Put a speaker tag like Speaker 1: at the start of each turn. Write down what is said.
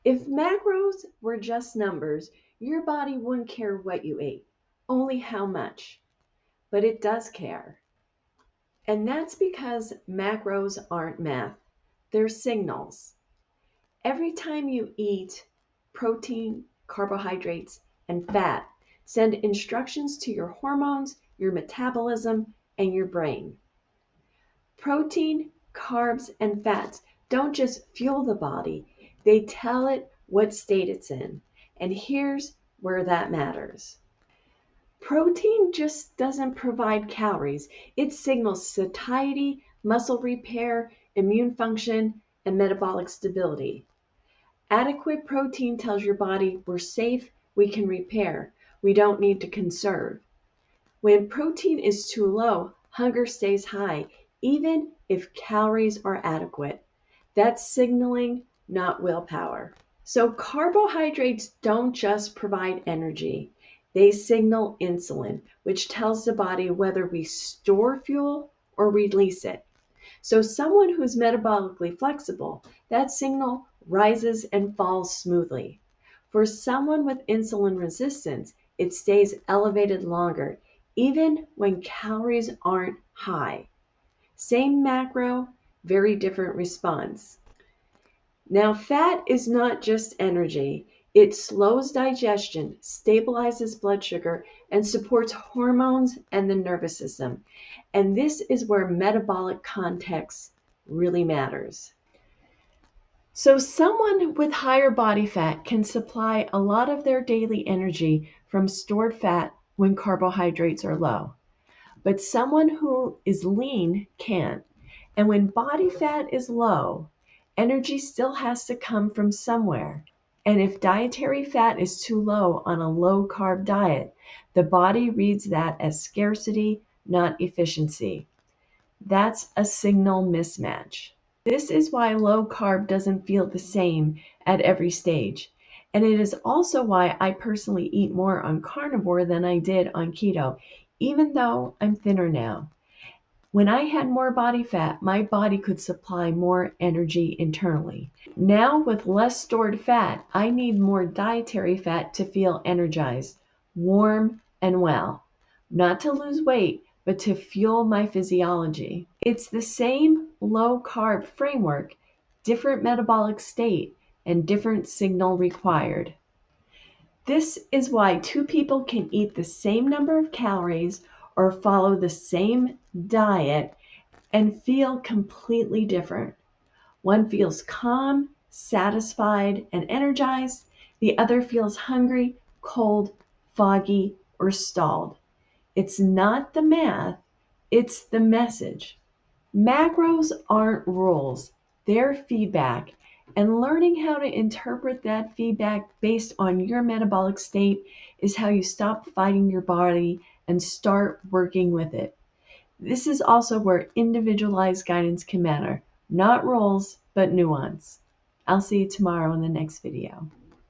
Speaker 1: If macros were just numbers, your body wouldn't care what you ate, only how much. But it does care. And that's because macros aren't math, they're signals. Every time you eat, protein, carbohydrates, and fat send instructions to your hormones, your metabolism, and your brain. Protein, carbs, and fats don't just fuel the body, they tell it what state it's in. And here's where that matters. Protein just doesn't provide calories. It signals satiety, muscle repair, immune function, and metabolic stability. Adequate protein tells your body we're safe, we can repair, we don't need to conserve. When protein is too low, hunger stays high, even if calories are adequate. That's signaling, not willpower. So carbohydrates don't just provide energy. They signal insulin, which tells the body whether we store fuel or release it. So someone who's metabolically flexible, that signal rises and falls smoothly. For someone with insulin resistance, it stays elevated longer, even when calories aren't high. Same macro, very different response. Now, fat is not just energy. It slows digestion, stabilizes blood sugar, and supports hormones and the nervous system. And this is where metabolic context really matters. So someone with higher body fat can supply a lot of their daily energy from stored fat when carbohydrates are low. But someone who is lean can't. And when body fat is low, energy still has to come from somewhere. And if dietary fat is too low on a low-carb diet, the body reads that as scarcity, not efficiency. That's a signal mismatch. This is why low carb doesn't feel the same at every stage. And it is also why I personally eat more on carnivore than I did on keto, even though I'm thinner now. When I had more body fat, my body could supply more energy internally. Now, with less stored fat, I need more dietary fat to feel energized, warm, and well. Not to lose weight, but to fuel my physiology. It's the same low carb framework, different metabolic state, and different signal required. This is why two people can eat the same number of calories or follow the same diet and feel completely different. One feels calm, satisfied, and energized. The other feels hungry, cold, foggy, or stalled. It's not the math, it's the message. Macros aren't rules, they're feedback. And learning how to interpret that feedback based on your metabolic state is how you stop fighting your body and start working with it. This is also where individualized guidance can matter. Not rules, but nuance. I'll see you tomorrow in the next video.